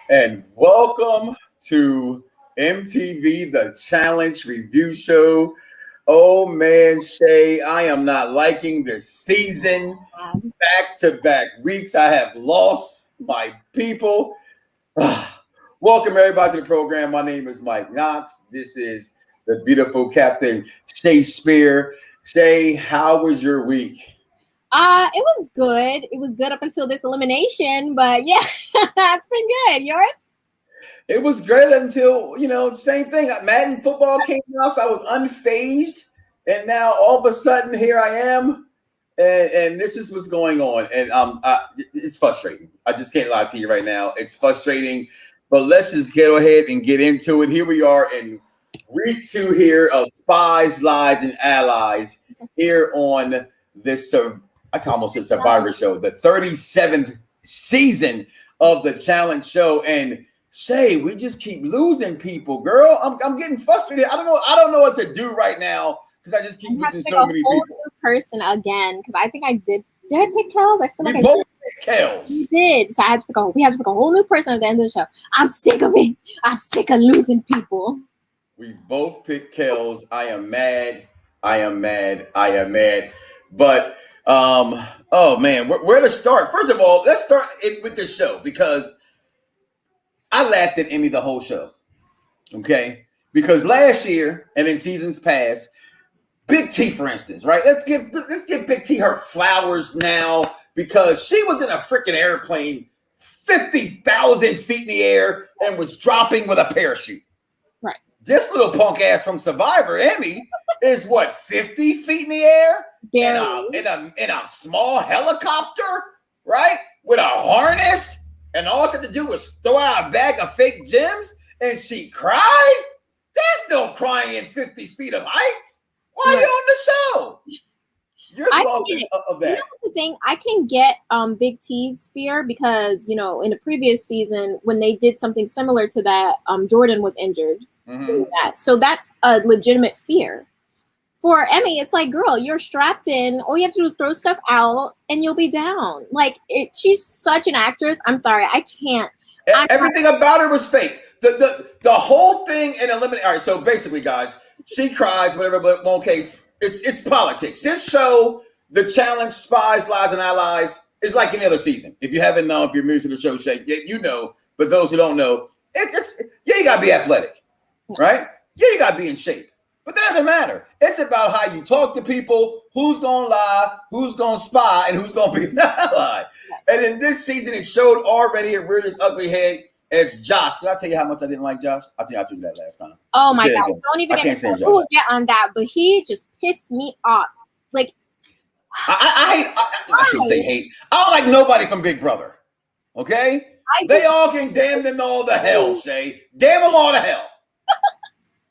and welcome to MTV The Challenge Review Show. Oh man, Shay, I am not liking this season. Back to back weeks, I have lost my people. Welcome everybody to the program. My name is Mike Knoxxx. This is the beautiful Captain Shay Sawyer. Shay, how was your week? It was good. It was good up until this elimination, but yeah, it's been good. Yours? It was great until, same thing. Madden football came out, so I was unfazed. And now all of a sudden here I am. And this is what's going on. And it's frustrating. I just can't lie to you right now. It's frustrating. But let's just go ahead and get into it. Here we are in week 2 here of Spies, Lies, and Allies here on this I can almost say Survivor show, the 37th season of the challenge show. And Shay, we just keep losing people, girl. I'm getting frustrated. I don't know what to do right now because I just keep losing so many people. New person again, because I think I did. Did I pick Kels? I feel like I both picked Kels. You did. So we had to pick a whole new person at the end of the show. I'm sick of it. I'm sick of losing people. We both picked Kels. I am mad. But oh man, where to start? First of all, let's start with this show because I laughed at Emmy the whole show. Okay, because last year and in seasons past, Big T, for instance, right? Let's give Big T her flowers now because she was in a freaking airplane 50,000 feet in the air and was dropping with a parachute. Right. This little punk ass from Survivor, Emmy, is what, 50 feet in the air? In a small helicopter, right? With a harness, and all she had to do was throw out a bag of fake gems, and she cried? There's no crying in 50 feet of heights. Why are you on the show? You're thoughts of that. You know what's the thing? I can get Big T's fear because, in the previous season, when they did something similar to that, Jordan was injured doing that. So that's a legitimate fear. For Emmy, it's like, girl, you're strapped in. All you have to do is throw stuff out and you'll be down. Like, she's such an actress. I'm sorry. I can't. Everything about her was fake. The whole thing in Eliminate. All right, so basically, guys, she cries, whatever, but okay, it's politics. This show, The Challenge, Spies, Lies, and Allies, is like any other season. If you haven't known, if you're new to the show, Shay, you know. But those who don't know, you got to be athletic, right? Yeah, you got to be in shape. But that doesn't matter. It's about how you talk to people, who's going to lie, who's going to spy, and who's going to be an ally. And in this season, it showed already it reared its ugly head as Josh. Did I tell you how much I didn't like Josh? I think I told you that last time. Oh, my God. Don't even get me started. We'll get on that. But he just pissed me off. Like, I shouldn't say hate. I don't like nobody from Big Brother. Okay? They all can damn them all to hell, Shay. Damn them all to hell.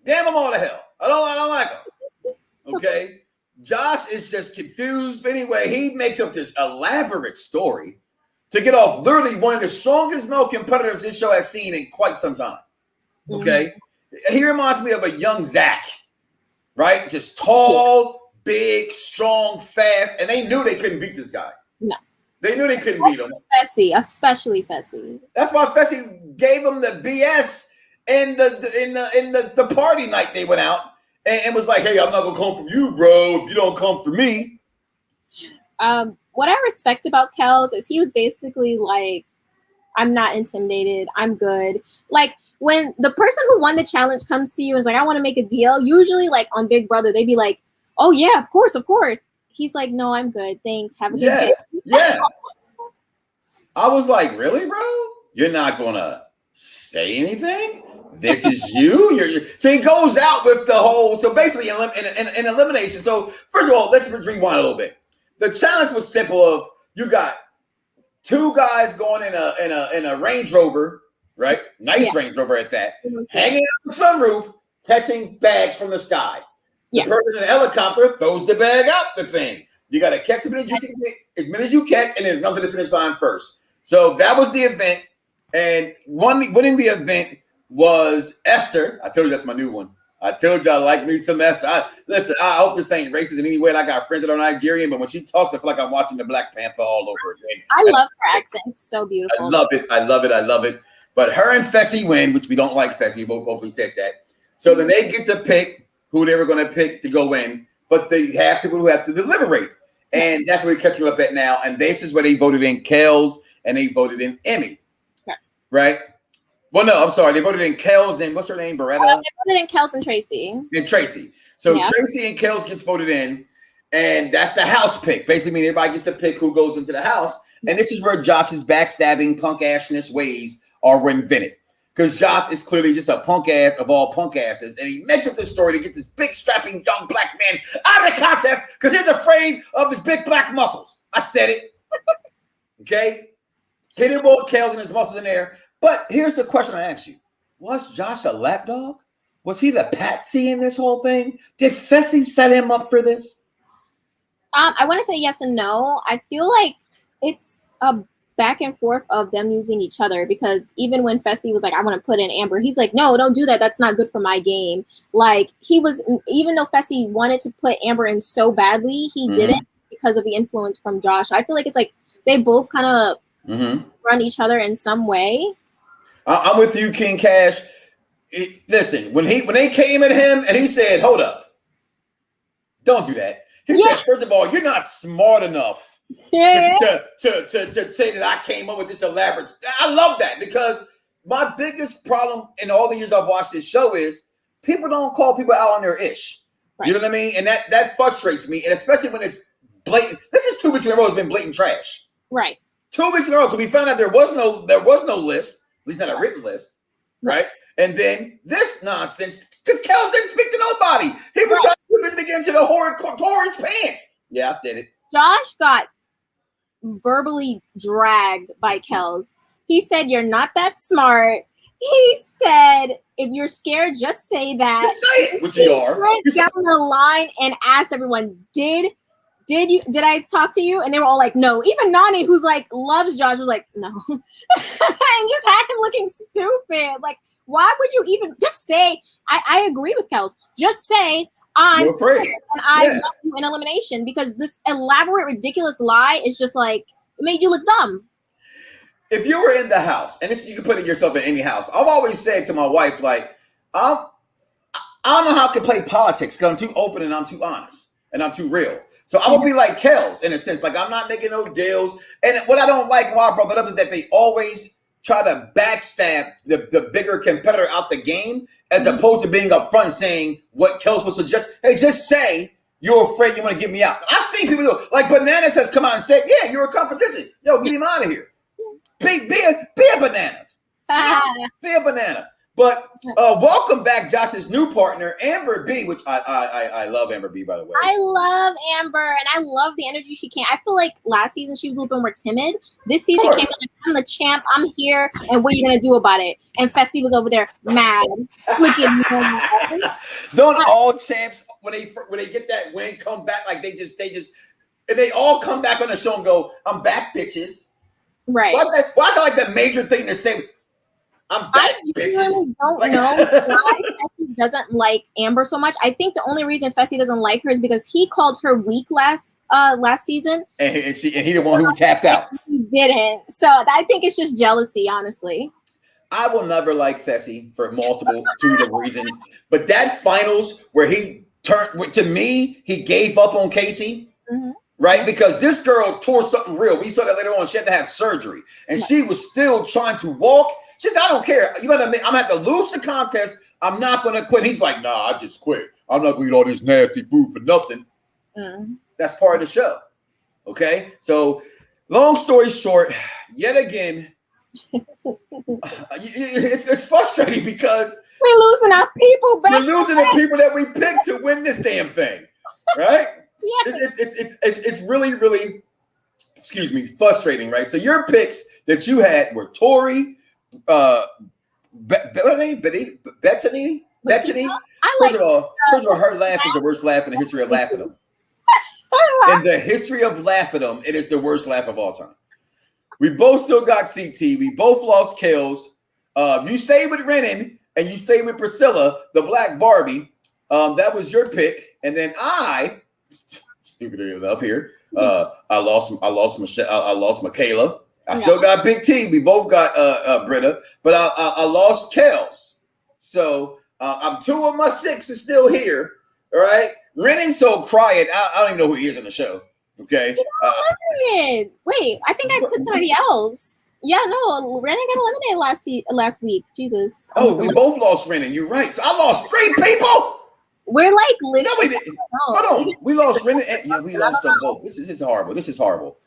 Damn them all to hell. I don't like him. Okay? Josh is just confused. But anyway, he makes up this elaborate story to get off literally one of the strongest male competitors this show has seen in quite some time. Okay? He reminds me of a young Zach, right? Just tall, big, strong, fast. And they knew they couldn't beat this guy. No. They knew they couldn't beat him. Especially Fessy. That's why Fessy gave him the BS in the party night they went out and was like, hey, I'm not gonna come for you, bro, if you don't come for me. What I respect about Kels is he was basically like, I'm not intimidated, I'm good. Like, when the person who won the challenge comes to you and is like, I want to make a deal, usually like on Big Brother, they'd be like, oh yeah, of course. He's like, no, I'm good, thanks, have a good day. Yeah. I was like, really, bro? You're not gonna say anything? This is you? So he goes out with the whole, so basically in elimination. So first of all, let's rewind a little bit. The challenge was simple of you got 2 guys going in a Range Rover, right? Nice Range Rover at that, hanging out the sunroof, catching bags from the sky. The person in the helicopter throws the bag out the thing. You got to catch as many as you catch, and then run to the finish line first. So that was the event. And winning the event was Esther. I told you that's my new one. I told you I like me some Esther. I hope this ain't racist in any way. I got friends that are Nigerian, but when she talks, I feel like I'm watching the Black Panther all over again. I love her accent. It's so beautiful. I love it. But her and Fessy win, which we don't like Fessy. We both hopefully said that. So then they get to pick who they were going to pick to go in, but they have people who have to deliberate. And that's where we're catching up at now. And this is where they voted in Kels and they voted in Emmy. Yeah. Right? Well, no, I'm sorry. They voted in Kels and what's her name? Beretta? They voted in Kels and Tracy. And Tracy. So Tracy and Kels gets voted in. And that's the house pick. Basically, meaning everybody gets to pick who goes into the house. And this is where Josh's backstabbing, punk assness ways are invented. Because Josh is clearly just a punk ass of all punk asses. And he makes up this story to get this big, strapping, young black man out of the contest because he's afraid of his big black muscles. I said it. Okay? Hit him with Kels and his muscles in there. But here's the question I ask you. Was Josh a lapdog? Was he the patsy in this whole thing? Did Fessy set him up for this? I want to say yes and no. I feel like it's a back and forth of them using each other because even when Fessy was like, I want to put in Amber, he's like, no, don't do that. That's not good for my game. Like he was, even though Fessy wanted to put Amber in so badly, he didn't because of the influence from Josh. I feel like it's like they both kind of run each other in some way. I'm with you, King Cash. Listen, when they came at him and he said, hold up, don't do that. He said, first of all, you're not smart enough to say that I came up with this elaborate. I love that because my biggest problem in all the years I've watched this show is people don't call people out on their ish. Right. You know what I mean? And that frustrates me. And especially when it's blatant. This is 2 weeks in a row has been blatant trash. Right. 2 weeks in a row because we found out there was no list, at least not a written list. Right. And then this nonsense, because Kels didn't speak to nobody. He was trying to put it against the horrid Tory's pants. Yeah, I said it. Josh got verbally dragged by Kels. He said, you're not that smart. He said, if you're scared, just say that. Just say it, which you are. He went down the line and asked everyone, did I talk to you? And they were all like, no. Even Nani, who's like loves Josh, was like, no. And just had him looking stupid. Like, why would you even just say? I agree with Kels. Just say I'm scared and I love you in elimination because this elaborate, ridiculous lie is just like it made you look dumb. If you were in the house, and this you can put it yourself in any house, I've always said to my wife, like, I don't know how I can play politics because I'm too open and I'm too honest and I'm too real. So I'm gonna be like Kels in a sense, like I'm not making no deals. And what I don't like, why I brought that up, is that they always try to backstab the bigger competitor out the game, as opposed to being upfront saying what Kels would suggest. Hey, just say you're afraid you want to get me out. I've seen people do like Bananas has come out and said, yeah, you're a competition. Yo, get him out of here. Be a Bananas. Be a banana. But welcome back, Josh's new partner, Amber B, which I love Amber B, by the way. I love Amber, and I love the energy she came. I feel like last season she was a little bit more timid. This season she came in like, I'm the champ, I'm here, and what are you going to do about it? And Fessy was over there mad. Don't all champs, when they get that win, come back like they just, and they all come back on the show and go, I'm back, bitches. Right. Why like the major thing to say, I'm back, I really don't know why Fessy doesn't like Amber so much. I think the only reason Fessy doesn't like her is because he called her weak last season, and he the one who tapped out. He didn't. So I think it's just jealousy, honestly. I will never like Fessy for multitude of reasons, but that finals where he turned, to me, he gave up on Casey. Right? Because this girl tore something real. We saw that later on. She had to have surgery, and she was still trying to walk. She said, I don't care. I'm going to have to lose the contest. I'm not going to quit. He's like, nah, I just quit. I'm not going to eat all this nasty food for nothing. That's part of the show. Okay? So, long story short, yet again, it's frustrating because we're losing our people back. We're losing the people that we picked to win this damn thing. Right? It's really, really, frustrating, right? So your picks that you had were Tori, Bethany. First of all, her laugh is the worst laugh in the history of Laugh-A-Dum. In the history of Laugh-A-Dum, it is the worst laugh of all time. We both still got CT. We both lost Kels. You stayed with Renan and you stayed with Priscilla, the Black Barbie. That was your pick, and then stupid enough here. I lost Michaela. I still got Big T. We both got Britta, but I lost Kels. So I'm 2 of my 6 is still here. All right. Renning's so quiet. I don't even know who he is in the show. Okay. Wait, I think I put somebody else. Yeah, no, Renning got eliminated last week. Jesus. Oh, we both lost Renning. You're right. So I lost 3 people. We're like literally. No, we didn't. Hold on. We lost Renning. Yeah, we lost them both. This is horrible. This is horrible.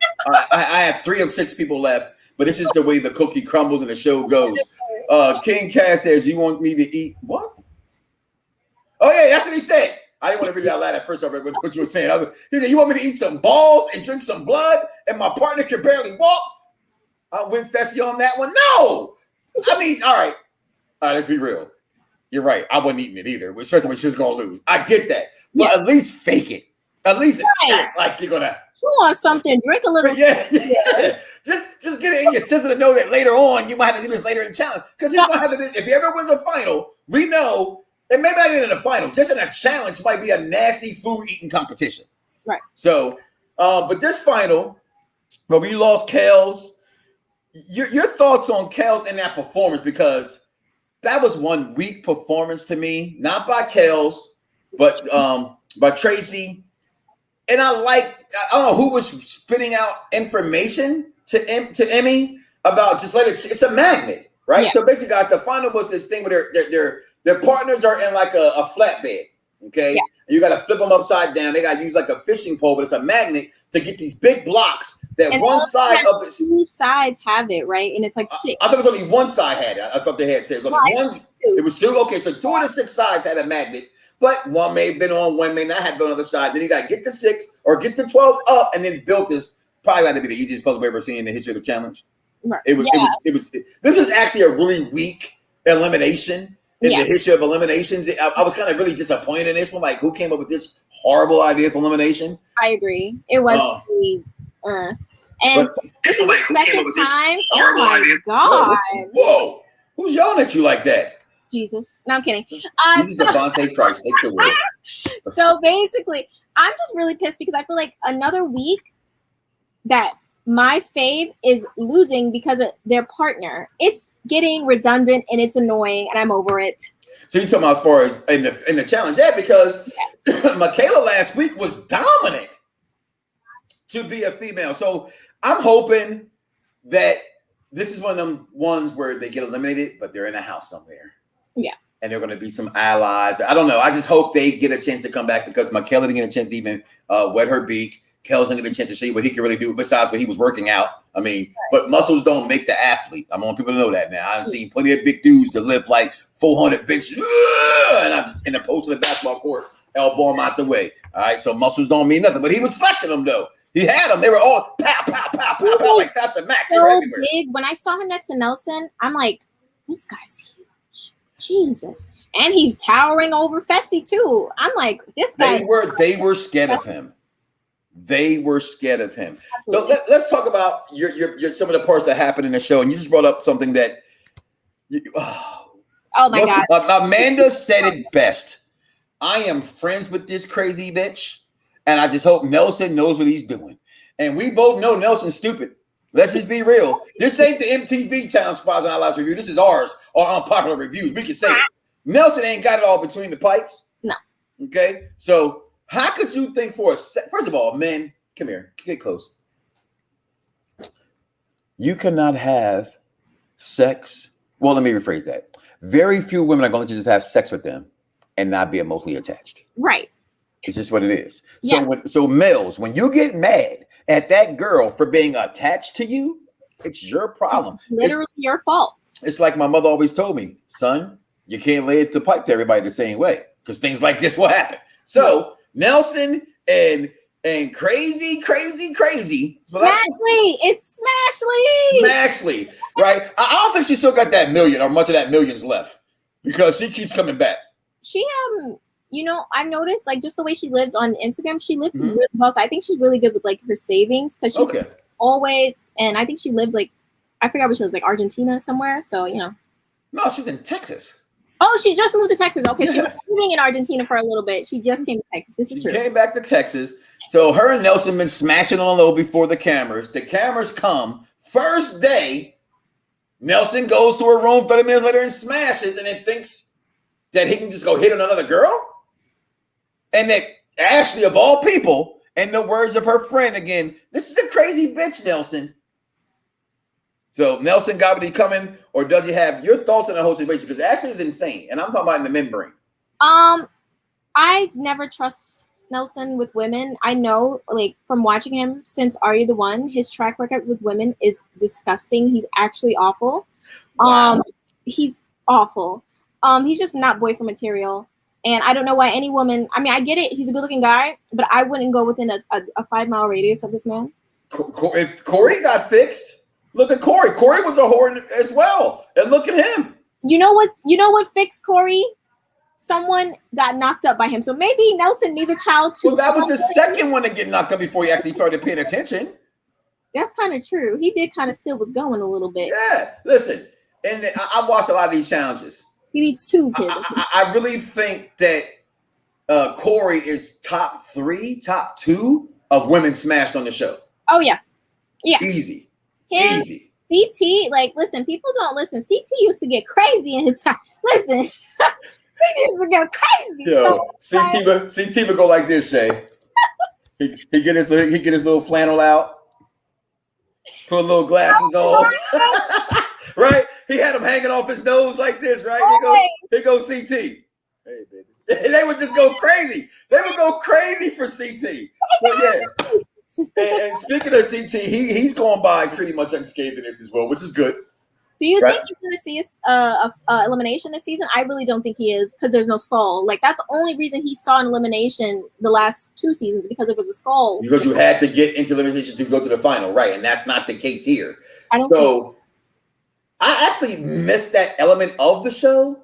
I have 3 of 6 people left, but this is the way the cookie crumbles and the show goes. King Cass says, "You want me to eat what?" Oh yeah, that's what he said. I didn't want to read it out loud at first. I read what you were saying. He said, "You want me to eat some balls and drink some blood, and my partner can barely walk?" I went Fessy on that one. No, I mean, all right. Let's be real. You're right. I wasn't eating it either, especially when she's gonna lose. I get that, but at least fake it. At least act like you're gonna. You want something? Drink a little. Yeah. Just get it in your system to know that later on you might have to do this later in the challenge because he's gonna have to. If he ever wins a final, we know. And maybe not even in the final, just in a challenge might be a nasty food eating competition. Right. So, but this final, where we lost Kels, your thoughts on Kels and that performance, because that was one weak performance to me, not by Kels, but by Tracy. And I don't know who was spitting out information to Emmy about just it's a magnet, right? Yeah. So basically, guys, the final was this thing where their partners are in like a flatbed, okay? Yeah. You got to flip them upside down. They got to use like a fishing pole, but it's a magnet to get these big blocks that and one side of it. 2 sides have it, right? And it's like 6. I thought it was only one side had it. I thought they had 2. It was 2. Okay, so 2 of the 6 sides had a magnet, but one may have been on, one may not have been on the other side. Then you got to get the 6 or get the 12 up and then build this. Probably got to be the easiest puzzle we've ever seen in the history of the challenge. Right. It was. This was actually a really weak elimination. In the history of eliminations, I was kind of really disappointed in this one. Like, who came up with this horrible idea for elimination? I agree. It was really, and this is the second time. Oh my god! Whoa! Who's yelling at you like that? Jesus. No, I'm kidding. Jesus, Devontae Christ, take the word. So basically, I'm just really pissed because I feel like another week that my fave is losing because of their partner. It's getting redundant and it's annoying, and I'm over it. So you're talking about as far as in the challenge, because Michaela last week was dominant to be a female. So I'm hoping that this is one of them ones where they get eliminated, but they're in a house somewhere. Yeah. And they're going to be some allies. I don't know. I just hope they get a chance to come back because Michaela didn't get a chance to even wet her beak. Kel's didn't get a chance to see what he can really do besides what he was working out. I mean, but muscles don't make the athlete. I want people to know that now. I've seen plenty of big dudes to lift like 400 benches, and I'm just in the post of the basketball court, elbow him out the way. All right, so muscles don't mean nothing, but he was flexing them though. He had them. They were all pow, pow, pow, pow, pow, like Tasha Mack. So big. When I saw him next to Nelson, I'm like, this guy's huge. Jesus. And he's towering over Fessy too. I'm like, this guy. They were scared of him. They were scared of him. Absolutely. So let's talk about your some of the parts that happened in the show. And you just brought up something that oh my God. Amanda said it best. I am friends with this crazy bitch. And I just hope Nelson knows what he's doing. And we both know Nelson's stupid. Let's just be real. This ain't the MTV Challenge Spies on Our Lives review. This is ours or unpopular reviews. We can say it. Nelson ain't got it all between the pipes. No. Okay. So how could you think for a first of all, men, come here, get close. You cannot have sex. Well, let me rephrase that. Very few women are going to just have sex with them and not be emotionally attached. Right. It's just what it is. Yeah. So males, when you get mad at that girl for being attached to you, it's your problem. It's literally your fault. It's like my mother always told me, son, you can't lay it to pipe to everybody the same way because things like this will happen. So Nelson and crazy. Smashley. It's Smashley. Smashley, right? I don't think she still got that million or much of that millions left because she keeps coming back. She you know, I've noticed like just the way she lives on Instagram, she lives really well. So I think she's really good with like her savings because she's always, and I think she lives like, I forgot where she lives, like Argentina somewhere. So, you know. No, she's in Texas. Oh, she just moved to Texas. Okay, she was living in Argentina for a little bit. She just came to Texas. This is true. She came back to Texas. So her and Nelson been smashing on low before the cameras. The cameras come First day, Nelson goes to her room 30 minutes later and smashes, and then thinks that he can just go hit another girl? And that Ashley, of all people, in the words of her friend again, this is a crazy bitch, Nelson. So Nelson got what he coming, or does he have your thoughts on the whole situation? Because Ashley is insane, and I'm talking about in the membrane. I never trust Nelson with women. I know, like, from watching him since Are You the One, his track record with women is disgusting. He's actually awful. Wow. He's awful. He's just not boyfriend material. And I don't know why any woman, I mean, I get it. He's a good looking guy, but I wouldn't go within a 5-mile radius of this man. If Corey got fixed, look at Corey. Corey was a whore as well. And look at him. You know what fixed Corey? Someone got knocked up by him. So maybe Nelson needs a child too. Well, that was the second one to get knocked up before he actually started paying attention. That's kind of true. He did kind of still was going a little bit. Yeah, listen, and I watched a lot of these challenges. He needs 2 kids. I really think that Corey is top 3, top 2 of women smashed on the show. Oh yeah, easy, him, easy. CT, like, listen, people don't listen. CT used to get crazy in his time. Listen, CT used to get crazy. Yo, CT would go like this, Shay. he get his little flannel out, put little glasses on. Right? He had him hanging off his nose like this, right? Here goes CT. Hey, baby. And they would just go crazy. They would go crazy for CT. So, yeah. And speaking of CT, he's going by pretty much unscathed in this as well, which is good. Do you think he's going to see a elimination this season? I really don't think he is, because there's no skull. Like, that's the only reason he saw an elimination the last 2 seasons, because it was a skull. Because you had to get into elimination to go to the final, right? And that's not the case here. I actually missed that element of the show,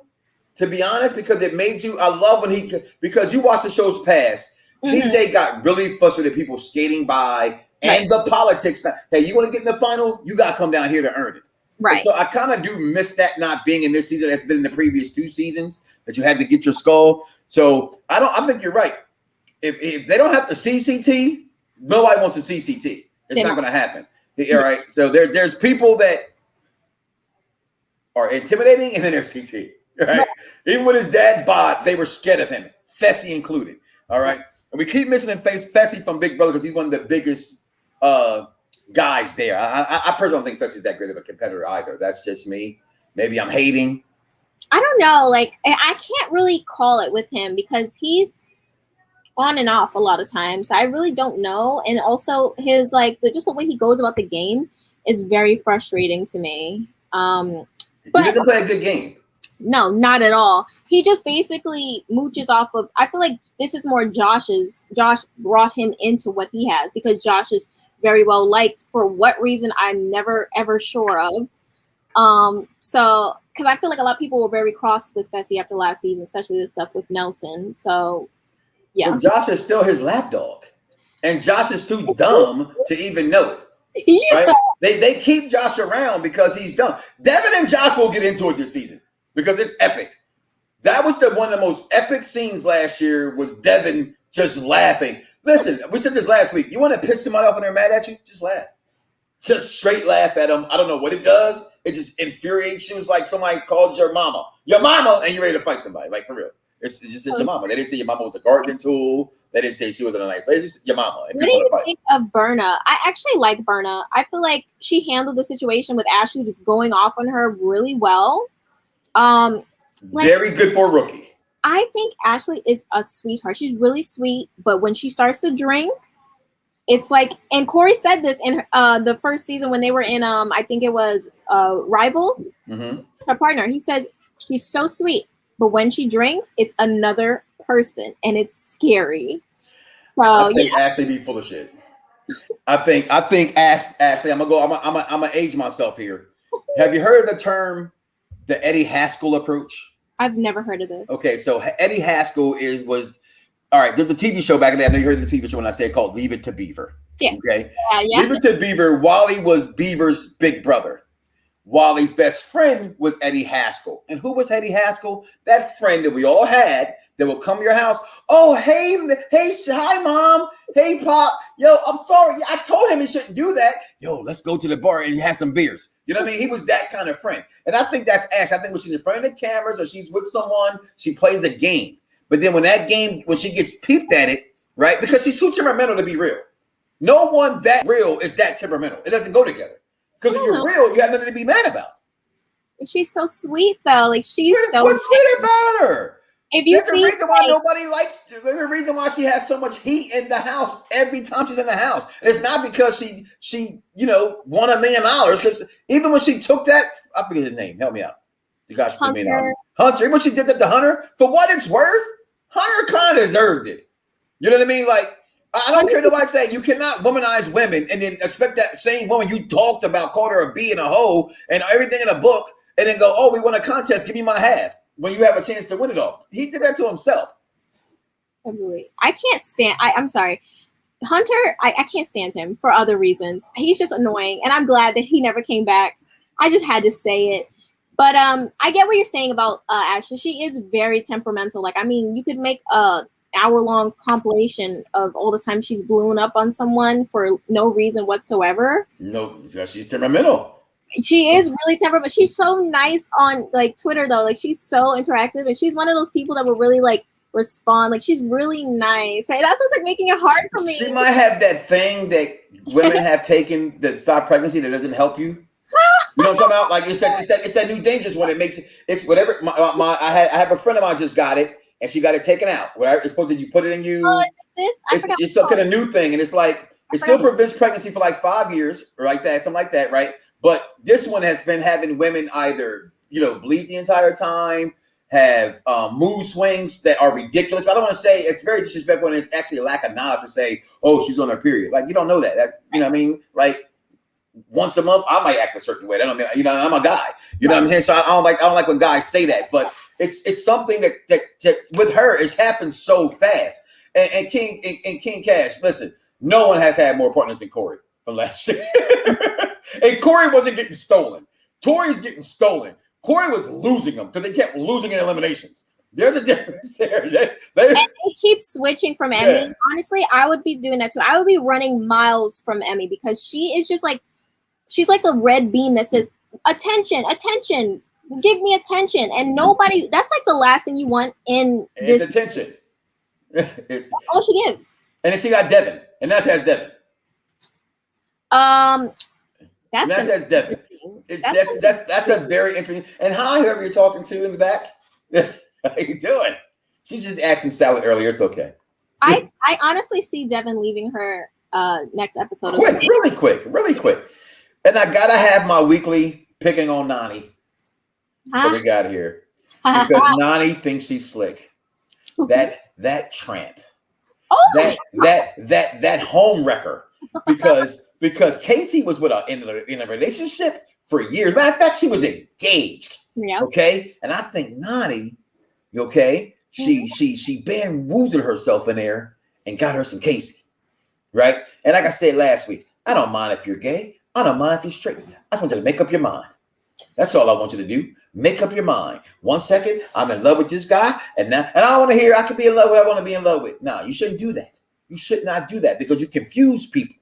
to be honest, because it made you. I love when because you watch the shows past. TJ got really frustrated with people skating by and the politics. Hey, you want to get in the final? You got to come down here to earn it. Right. And so I kind of do miss that not being in this season. That's been in the previous 2 seasons that you had to get your skull. So I think you're right. If they don't have to see CT, nobody wants to see CT. It's not going to happen. All right. So there's people that are intimidating, and then there's CT. Right? Even with his dad bod, they were scared of him, Fessy included. All right. And we keep mentioning Fessy from Big Brother because he's one of the biggest guys there. I personally don't think Fessy's that great of a competitor either. That's just me. Maybe I'm hating. I don't know. Like, I can't really call it with him because he's on and off a lot of times. I really don't know. And also his, like, just the way he goes about the game is very frustrating to me. But he doesn't play a good game. No, not at all. He just basically mooches off of. I feel like this is more Josh's. Josh brought him into what he has because Josh is very well liked. For what reason, I'm never ever sure of. So because I feel like a lot of people were very cross with Fessy after last season, especially this stuff with Nelson. So yeah, but Josh is still his lapdog, and Josh is too dumb to even know it. Yeah. Right? They keep Josh around because he's dumb. Devin and Josh will get into it this season because it's epic. That was one of the most epic scenes last year was Devin just laughing. Listen, we said this last week. You want to piss somebody off when they're mad at you? Just laugh. Just straight laugh at them. I don't know what it does. It just infuriates you. It's like somebody called your mama, and you're ready to fight somebody. Like, for real. It's just your mama. They didn't say your mama was a gardening tool. They didn't say she was a nice lady. It's just your mama. What do you think of Berna? I actually like Berna. I feel like she handled the situation with Ashley just going off on her really well. Very good for a rookie. I think Ashley is a sweetheart. She's really sweet, but when she starts to drink, it's like, and Corey said this in the first season when they were in, I think it was Rivals. Her partner. He says she's so sweet, but when she drinks, it's another person, and it's scary. So I think Ashley be full of shit. I think Ashley. I'm gonna age myself here. Have you heard of the term the Eddie Haskell approach? I've never heard of this. Okay, so Eddie Haskell was all right. There's a TV show back in the day. I know you heard of the TV show when I said called Leave It to Beaver. Yes. Okay. Yeah. Leave It to Beaver. Wally was Beaver's big brother. Wally's best friend was Eddie Haskell. And who was Eddie Haskell? That friend that we all had that will come to your house. Oh, hey, hi, mom. Hey, pop. Yo, I'm sorry. I told him he shouldn't do that. Yo, let's go to the bar and have some beers. You know what I mean? He was that kind of friend. And I think that's Ash. I think when she's in front of the cameras or she's with someone, she plays a game. But then when she gets peeped at it, right? Because she's too temperamental to be real. No one that real is that temperamental. It doesn't go together. Because when you're real, you have nothing to be mad about. She's so sweet though. Like she's what's sweet about her? If you there's a reason why nobody likes. There's a reason why she has so much heat in the house every time she's in the house. And it's not because she won $1 million. Because even when she took that, I forget his name. Help me out. The guy she took me out. Hunter. When she did that to Hunter, for what it's worth, Hunter kind of deserved it. You know what I mean? Like I don't care nobody say you cannot womanize women and then expect that same woman you talked about called her a bee and a hoe and everything in a book and then go, oh, we won a contest, give me my half when you have a chance to win it all. He did that to himself. I can't stand. I'm sorry, Hunter. I can't stand him for other reasons. He's just annoying, and I'm glad that he never came back. I just had to say it. But I get what you're saying about Ashley. She is very temperamental. Like, I mean, you could make a hour-long compilation of all the time she's blown up on someone for no reason whatsoever. No, she's temperamental. She is really temperamental. She's so nice on like Twitter though. Like she's so interactive, and she's one of those people that will really like respond. Like she's really nice. Hey, that's what's like making it hard for me. She might have that thing that women have taken that stop pregnancy that doesn't help you. You know what I'm talking about? Like it's that new dangerous one. It makes it's whatever. I have a friend of mine just got it. And she got it taken out. Right? It's supposed to you put it in you. Oh, is it this? It's some kind of new thing, and it's like it still prevents pregnancy for like 5 years, or like that, something like that, right? But this one has been having women either bleed the entire time, have mood swings that are ridiculous. I don't want to say it's very disrespectful, and it's actually a lack of knowledge to say, oh, she's on her period. Like you don't know that. You know what I mean? Like once a month, I might act a certain way. That don't mean I'm a guy. You know what I'm saying? So I don't like when guys say that, but. It's something that with her it's happened so fast. And King Cash, listen, no one has had more partners than Corey from last year. And Corey wasn't getting stolen. Tori's getting stolen. Corey was losing them because they kept losing in eliminations. There's a difference there. And they keep switching from Emmy. Yeah. Honestly, I would be doing that too. I would be running miles from Emmy because she is just like she's like a red beam that says attention, attention. Give me attention, and nobody. That's like the last thing you want in this. It's attention. That's all she gives. And then she got Devin, and that has Devin. That has Devin. That's a very interesting. And hi, whoever you're talking to in the back. How you doing? She just asked some salad earlier. It's okay. I honestly see Devin leaving her next episode. Really quick. And I gotta have my weekly picking on Nani. What we got here? Because Nani thinks she's slick. That tramp. Oh that home wrecker. Because Casey was in a relationship for years. Matter of fact, she was engaged. Yeah. Okay. And I think Nani, she bamboozled herself in there and got her some Casey. Right. And like I said last week, I don't mind if you're gay. I don't mind if you're straight. I just want you to make up your mind. That's all I want you to do. Make up your mind. 1 second, I'm in love with this guy, and I don't want to hear I could be in love with who I want to be in love with. No, you shouldn't do that. You should not do that because you confuse people.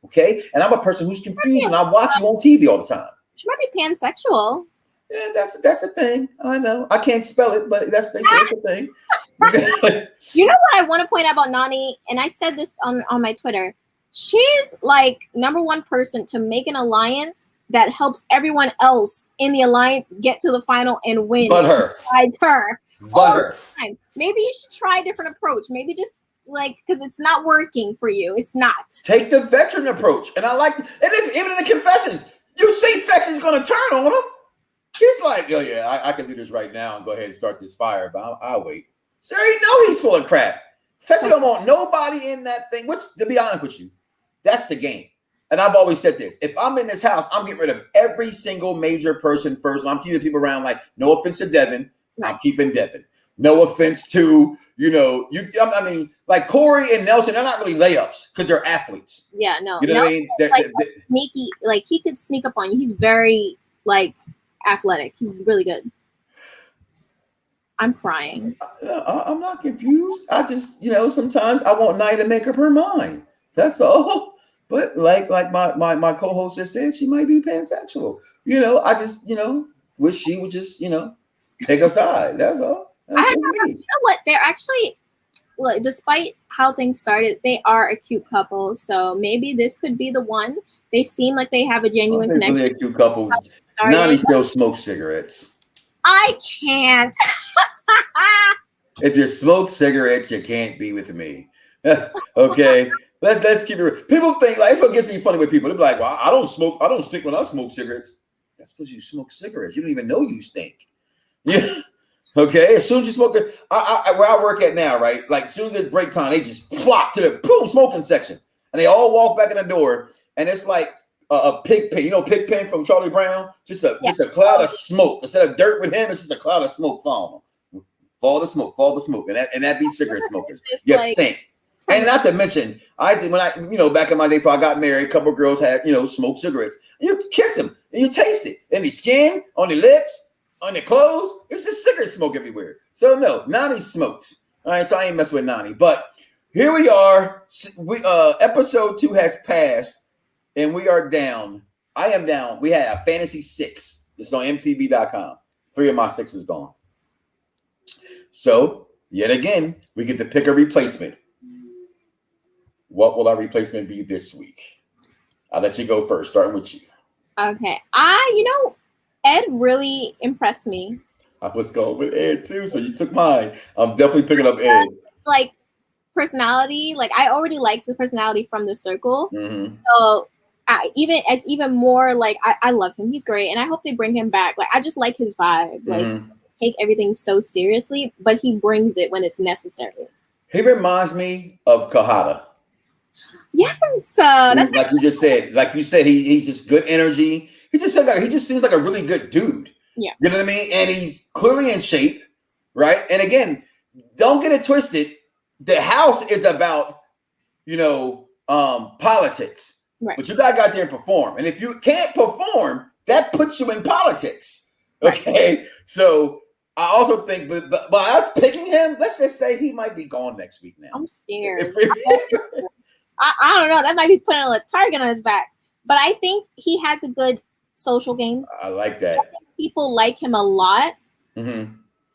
Okay? And I'm a person who's confused, and I watch you on TV all the time. She might be pansexual. Yeah, that's a thing. I know. I can't spell it, but that's a thing. You know what I want to point out about Nani, and I said this on my Twitter. She's like number one person to make an alliance that helps everyone else in the alliance get to the final and win. But her. Besides her. But her. Maybe you should try a different approach. Maybe just like because it's not working for you. It's not. Take the veteran approach. And I like it is even in the confessions. You see Fetzy's gonna turn on him. He's like, oh yeah, I can do this right now and go ahead and start this fire, but I'll wait. So you know he's full of crap. Fetzy don't want nobody in that thing. Which, to be honest with you, that's the game. And I've always said this. If I'm in this house, I'm getting rid of every single major person first. And I'm keeping people around like, no offense to Devin. I'm keeping Devin. No offense to, I mean, like Corey and Nelson, they're not really layups because they're athletes. Yeah, no. You know what I mean? They're sneaky, like he could sneak up on you. He's very like athletic. He's really good. I'm crying. I'm not confused. I just, sometimes I want Nia to make up her mind. That's all. But like my co-host just said, she might be pansexual. I just, wish she would just, take a side. That's all. That's just me. You know what? They're actually, despite how things started, they are a cute couple. So maybe this could be the one. They seem like they have a genuine connection. Really a cute couple. Nani still smokes cigarettes. I can't. If you smoke cigarettes, you can't be with me. Okay. Let's keep it real. People think, like, it's what gets me funny with people. They're like, well, I don't smoke. I don't stink when I smoke cigarettes. That's because you smoke cigarettes. You don't even know you stink. Yeah. Okay. As soon as you smoke it, where I work at now, right? Like, as soon as it's break time, they just flock to the boom smoking section. And they all walk back in the door. And it's like a pig pen. You know Pig Pen from Charlie Brown? Just a cloud of smoke. Instead of dirt with him, it's just a cloud of smoke following him. Fall the smoke. And that be cigarette smokers. You stink. And not to mention, back in my day before I got married, a couple of girls had, smoked cigarettes. And you kiss them and you taste it. In the skin, on the lips, on their clothes. It's just cigarette smoke everywhere. So no, Nani smokes. All right, so I ain't messing with Nani. But here we are. Episode 2 has passed and we are down. I am down. We have Fantasy 6. This is on MTV.com. 3 of my 6 is gone. So yet again, we get to pick a replacement. What will our replacement be this week? I'll let you go first, starting with you. Okay. Ed really impressed me. I was going with Ed too, so you took mine. I'm definitely picking up Ed. It's like personality. Like I already liked the personality from the circle. Mm-hmm. So it's even more like I love him. He's great. And I hope they bring him back. Like I just like his vibe. Like take everything so seriously, but he brings it when it's necessary. He reminds me of Kahada. Yes, that's like you just said. Like you said, he's just good energy. He just seems like a really good dude. Yeah, you know what I mean. And he's clearly in shape, right? And again, don't get it twisted. The house is about politics, right? But you gotta go out there and perform. And if you can't perform, that puts you in politics. Okay, right. So I also think, but by us picking him, let's just say he might be gone next week now. I'm scared. I don't know. That might be putting a target on his back. But I think he has a good social game. I like that. I think people like him a lot. Mm-hmm.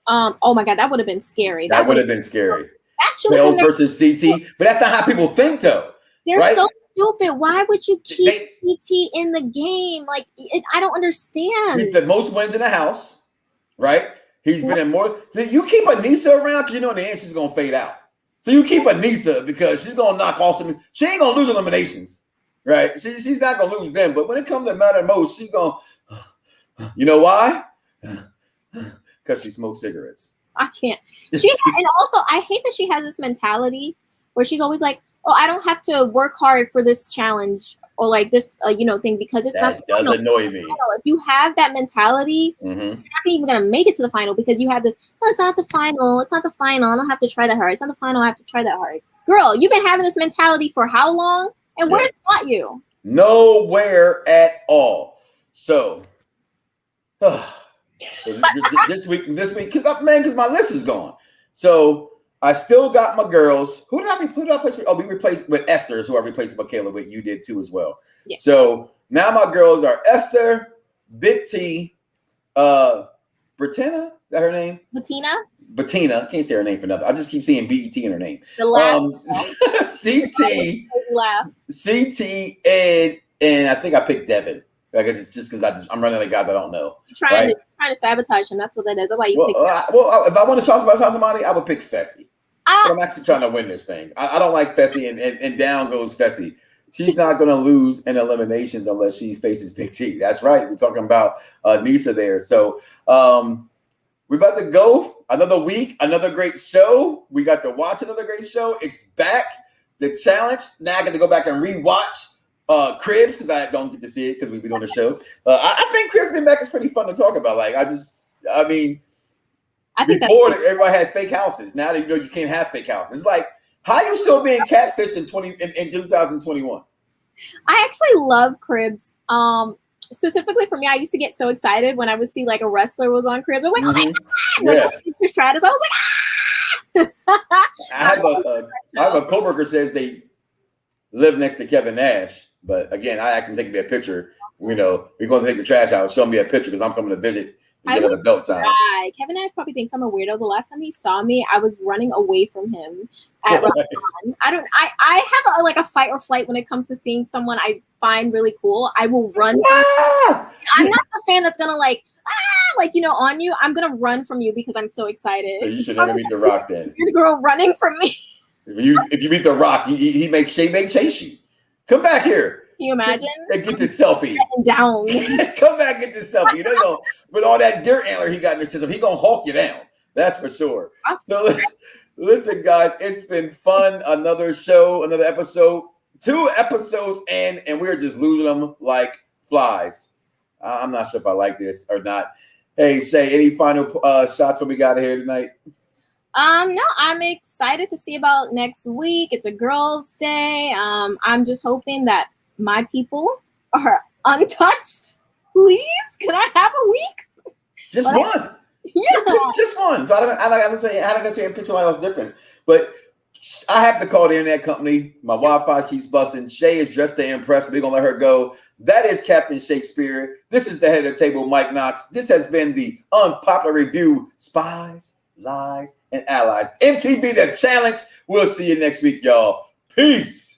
Oh my God, that would have been scary. That would have been scary. That Spells versus CT. But that's not how people think, though. They're right? so stupid. Why would you keep CT in the game? Like, I don't understand. He's the most wins in the house, right? He's been in more. You keep Anissa around because you know in the end she's going to fade out. So you keep Anissa because she's going to knock off some. She ain't going to lose eliminations, right? She's not going to lose them. But when it comes to matter most, she's going to. You know why? Because she smokes cigarettes. I can't. And also, I hate that she has this mentality where she's always like, oh, I don't have to work hard for this challenge or like this, thing because it's that not. That does annoy me. If you have that mentality, you're not even going to make it to the final because you have this, oh, it's not the final. It's not the final. I don't have to try that hard. It's not the final. I have to try that hard. Girl, you've been having this mentality for how long? And where's it got you? Nowhere at all. So, this week, because my list is gone. So, I still got my girls. Who did I replace? Oh, we replaced with Esther's, who I replaced Michaela with. You did too as well. Yes. So now my girls are Esther, Big T, Britanna. Is that her name? Bettina. Can't say her name for nothing. I just keep seeing BET in her name. The laugh. CT, Ed, and I think I picked Devin. I guess it's just because I'm running a guy that I don't know. You're trying to sabotage him. That's what that is. That's why you picked if I want to talk about somebody, I would pick Fessy. But I'm actually trying to win this thing. I don't like Fessy, and down goes Fessy. She's not going to lose in eliminations unless she faces Big T. That's right. We're talking about Nisa there. So we're about to go another week, another great show. We got to watch another great show. It's back. The challenge. Now I got to go back and rewatch Cribs because I don't get to see it because we've been on the show. I think Cribs being back is pretty fun to talk about. Like I think before everybody had fake houses. Now that you can't have fake houses. It's like how you still being catfished in 2021? I actually love Cribs. specifically for me, I used to get so excited when I would see like a wrestler was on Cribs. I'm like, oh my God! Yes. Like Stratus. I was like, ah! I have a coworker says they live next to Kevin Nash, but again, I asked him to take me a picture. You know, we're going to take the trash out. Show me a picture because I'm coming to visit. I would cry. Kevin Nash probably thinks I'm a weirdo. The last time he saw me, I was running away from him at WrestleCon. I have a fight or flight when it comes to seeing someone I find really cool. I will run. I'm not the fan that's gonna on you. I'm gonna run from you because I'm so excited. So you should never meet The Rock then. You're the girl running from me. If you meet The Rock, he makes Shay chase you. Come back here. Can you imagine? Get this selfie. Down. Come back, get this selfie. You know, with all that dirt antler he got in his system, he gonna hulk you down. That's for sure. So listen, guys, it's been fun. Another show, another episode, 2 episodes in, and we're just losing them like flies. I'm not sure if I like this or not. Hey, Shay, any final shots when we got here tonight? No, I'm excited to see about next week. It's a girls' day. I'm just hoping that my people are untouched. Please, can I have a week? Just one. Yeah, just one. So I don't say and picture somebody else different. But I have to call the internet company. My Wi-Fi keeps busting. Shay is dressed to impress. We're gonna let her go. That is Captain Shakespeare. This is the head of the table, Mike Knoxxx. This has been the unpopular review. Spies, Lies, and Allies. MTV The Challenge. We'll see you next week, y'all. Peace.